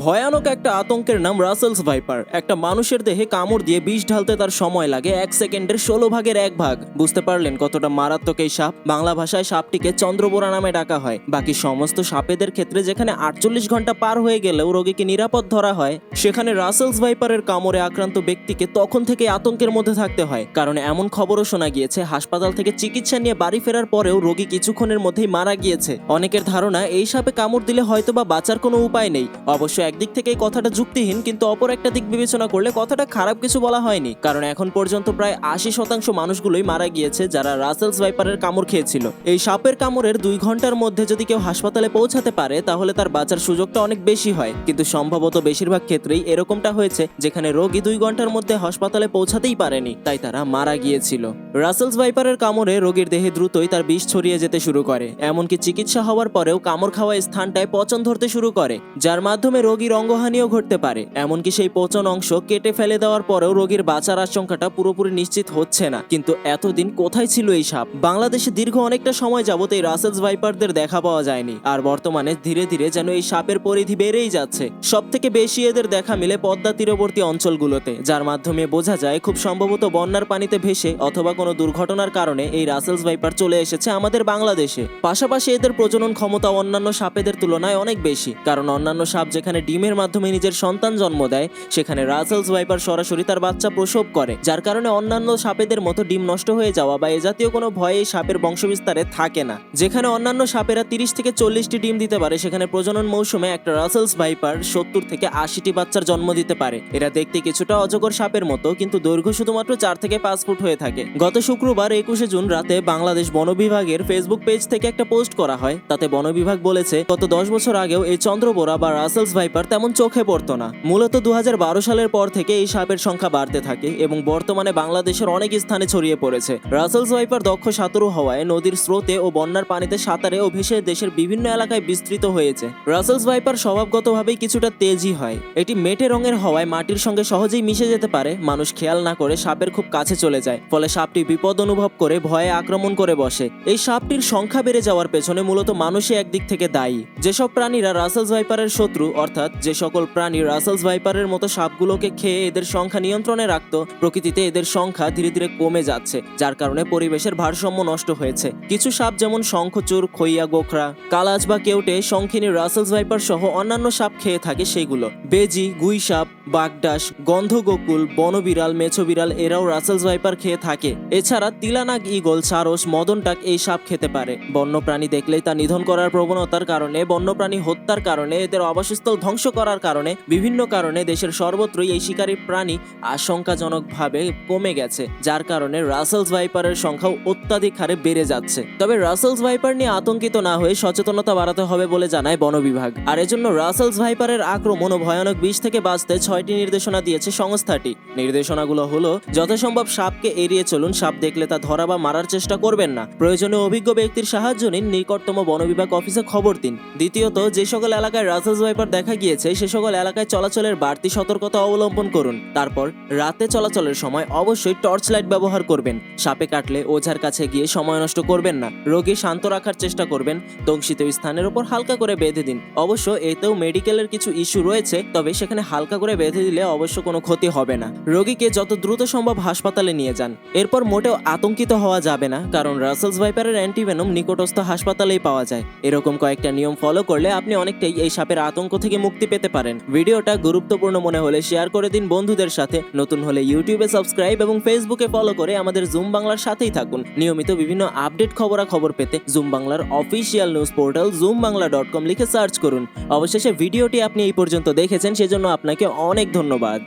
ভয়ানক একটা আতঙ্কের নাম রাসেলস ভাইপার। একটা মানুষের দেহে কামড় দিয়ে বিষ ঢালতে তার সময় লাগে 1 সেকেন্ডের 16 ভাগের 1 ভাগ। বুঝতে পারলেন কতটা মারাত্মক এই সাপ? বাংলা ভাষায় সাপটিকে চন্দ্রবোরা নামে ডাকা হয়। বাকি সমস্ত সাপেদের ক্ষেত্রে যেখানে 48 ঘন্টা পার হয়ে গেলেও রোগীকে নিরাপদ ধরা হয়, সেখানে রাসেলস ভাইপারের কামড়ে আক্রান্ত ব্যক্তিকে তখন থেকে আতঙ্কের মধ্যে থাকতে হয়। কারণ এমন খবরও শোনা গিয়েছে হাসপাতাল থেকে চিকিৎসা নিয়ে বাড়ি ফেরার পরেও রোগী কিছুক্ষণের মধ্যেই মারা গিয়েছে। অনেকের ধারণা এই সাপে কামড় দিলে হয়তোবা বাঁচার কোনো উপায় নেই। অবশ্য একদিক থেকে এই কথাটা যুক্তিহীন, কিন্তু অপর একটা দিক বিবেচনা করলে কথাটা খারাপ কিছু বলা হয়নি। কারণ এখন পর্যন্ত প্রায় 80% মানুষগুলোই মারা গিয়েছে যারা রাসেলস ভাইপারের কামড় খেয়েছিল। এই সাপের কামড়ের 2 ঘন্টার মধ্যে যদি কেউ হাসপাতালে পৌঁছাতে পারে তাহলে তার বাঁচার সুযোগটা অনেক বেশি হয়। কিন্তু সম্ভবত বেশিরভাগ ক্ষেত্রেই এরকমটা হয়েছে যেখানে রোগী 2 ঘন্টার মধ্যে হাসপাতালে পৌঁছাতেই পারেনি, তাই তারা মারা গিয়েছিল। রাসেলস ভাইপারের কামড়ে রোগীর দেহে দ্রুতই তার বিষ ছড়িয়ে যেতে শুরু করে। এমনকি চিকিৎসা হওয়ার পরেও কামড় খাওয়া স্থানটায় পচন ধরতে শুরু করে, যার মাধ্যমে রোগীর অঙ্গহানিও ঘটতে পারে। এমনকি সেই পচন অংশ কেটে ফেলে দেওয়ার পরেও রোগীর বাঁচার আশঙ্কাটা পুরোপুরি নিশ্চিত হচ্ছে না। কিন্তু এতদিন কোথায় ছিল এই সাপ? বাংলাদেশে দীর্ঘ অনেকটা সময় যাবত এই রাসেলস ভাইপারদের দেখা পাওয়া যায়নি, আর বর্তমানে ধীরে ধীরে যেন এই সাপের পরিধি বেড়েই যাচ্ছে। সব থেকে বেশি এদের দেখা মিলে পদ্মা তীরবর্তী অঞ্চলগুলোতে, যার মাধ্যমে বোঝা যায় খুব সম্ভবত বন্যার পানিতে ভেসে অথবা কোনো দুর্ঘটনার কারণে এই রাসেলস ভাইপার চলে এসেছে আমাদের বাংলাদেশে। পাশাপাশি এদের প্রজনন ক্ষমতা অন্যান্য সাপেদের তুলনায় অনেক বেশি, কারণ অন্যান্য সাপ যেখানে ডিমের মাধ্যমে নিজের সন্তান জন্ম দেয়, সেখানে রাসেলস ভাইপার সরাসরি তার বাচ্চা প্রসব করে, যার কারণে অন্যান্য সাপেদের মতো ডিম নষ্ট হয়ে যাওয়া বা এ জাতীয় কোনো ভয় এই সাপের বংশবিস্তারে থাকে না। যেখানে অন্যান্য সাপেরা 30 থেকে 40টি ডিম দিতে পারে, সেখানে প্রজনন মৌসুমে একটা রাসেলস ভাইপার 70 থেকে 80টি বাচ্চার জন্ম দিতে পারে। এরা দেখতে কিছুটা অজগর সাপের মতো, কিন্তু দৈর্ঘ্য শুধুমাত্র 4 থেকে 5 ফুট হয়ে থাকে। গত শুক্রবার 21শে জুন রাতে বাংলাদেশ বন বিভাগের ফেসবুক পেজ থেকে একটা পোস্ট করা হয়। তাতে বন বিভাগ বলেছে গত 10 বছর আগেও এই চন্দ্রবোরা বা রাসেলস ভাইপার তেমন চোখে পড়তো না। মূলত 2012 সালের পর থেকে এই সাপের সংখ্যা বাড়তে থাকে এবং বর্তমানে বাংলাদেশের অনেক স্থানে ছড়িয়ে পড়েছে। রাসেলস ভাইপার দক্ষ সাঁতারু হওয়ায় নদীর স্রোতে ও বন্যার পানিতে সাঁতারে ও ভেসে দেশের বিভিন্ন এলাকায় বিস্তৃত হয়েছে। রাসেলস ভাইপার স্বভাবগতভাবেই কিছুটা তেজি হয়। এটি মেটে রঙের হওয়ায় মাটির সঙ্গে সহজেই মিশে যেতে পারে। মানুষ খেয়াল না করে সাপের খুব কাছে চলে যায়, ফলে সাপটি বিপদ অনুভব করে ভয়ে আক্রমণ করে বসে। এই সাপটির সংখ্যা বেড়ে যাওয়ার পেছনে মূলত মানুষই একদিক থেকে দায়ী। যেসব প্রাণীরা রাসেলস ভাইপারের শত্রু, অর্থাৎ যে সকল প্রাণী রাসেলস ভাইপারের মতো সাপগুলোকে খেয়ে এদের সংখ্যা নিয়ন্ত্রণে রাখত, প্রকৃতিতে এদের সংখ্যা ধীরে ধীরে কমে যাচ্ছে, যার কারণে পরিবেশের ভারসাম্য নষ্ট হয়েছে। কিছু সাপ যেমন শঙ্খচূড়, খইয়া গোখরা, কালাজ বা কেউটে, শঙ্খিনী, রাসেলস ভাইপার সহ অন্যান্য সাপ খেয়ে থাকে সেগুলো। বেজি, গুই সাপ, বাগডাস, গন্ধগোকুল, বনবিড়াল, মেছো বিড়াল এরাও রাসেলস ভাইপার খেয়ে থাকে। এছাড়া তিলানাগ, ঈগল, সারস, মদনটাক এই সাপ খেতে পারে। বন্যপ্রাণী দেখলেই তা নিধন করার প্রবণতার কারণে, বন্যপ্রাণী হত্যার কারণে, এদের আবাসস্থল ধ্বংস করার কারণে, বিভিন্ন কারণে দেশের সর্বত্রই এই শিকারী প্রাণী আশঙ্কাজনকভাবে কমে গেছে, যার কারণে রাসেলস ভাইপারের সংখ্যাও অত্যাধিক হারে বেড়ে যাচ্ছে। তবে রাসেলস ভাইপার নিয়ে আতঙ্কিত না হয়ে সচেতনতা বাড়াতে হবে বলে জানায় বন বিভাগ। আর এজন্য রাসেলস ভাইপারের আক্রমণ ও ভয়ানক বিষ থেকে বাঁচতে 6টি নির্দেশনা দিয়েছে সংস্থাটি। নির্দেশনাগুলো হলো: যথাসম্ভব সাপকে এড়িয়ে চলুন, সাপ দেখলে তা ধরা বা মারার চেষ্টা করবেন না, প্রয়োজনে অভিজ্ঞ ব্যক্তির সাহায্য নিন, নিকটতম বন বিভাগ অফিসে খবর দিন। দ্বিতীয়ত, যে সকল এলাকায় রাসেলস ভাইপার দেখা গিয়েছে সে সকল এলাকায় চলাচলের বাড়তি সতর্কতা অবলম্বন করুন। তারপর রাতে চলাচলের সময় অবশ্যই টর্চ লাইট ব্যবহার করবেন। সাপে কাটলে ওঝার কাছে গিয়ে সময় নষ্ট করবেন না, রোগী শান্ত রাখার চেষ্টা করবেন। দংশিত স্থানের উপর হালকা করে বেঁধে দিন। অবশ্য এতেও মেডিকেলের কিছু ইস্যু রয়েছে, তবে সেখানে হালকা করে বেঁধে দিলে অবশ্য কোনো ক্ষতি হবে না। রোগীকে যত দ্রুত সম্ভব হাসপাতালে নিয়ে যান। এরপর মোটেও আতঙ্কিত হওয়া যাবে না, কারণ রাসেলস ভাইপারের অ্যান্টিভেনম নিকটস্থ হাসপাতালেই পাওয়া যায়। এরকম কয়েকটা নিয়ম ফলো করলে আপনি অনেকটাই এই সাপের আতঙ্ক থেকে মুক্তি পেতে পারেন। ভিডিওটা গুরুত্বপূর্ণ মনে হলে শেয়ার করে দিন বন্ধুদের সাথে। নতুন হলে ইউটিউবে সাবস্ক্রাইব এবং ফেসবুকে ফলো করে আমাদের জুম বাংলার সাথেই থাকুন। নিয়মিত বিভিন্ন আপডেট খবরাখবর পেতে জুম বাংলার অফিসিয়াল নিউজ পোর্টাল zoomBangla.com লিখে সার্চ করুন। অবশেষে ভিডিওটি আপনি এই পর্যন্ত দেখেছেন, সেজন্য আপনাকে অনেক ধন্যবাদ।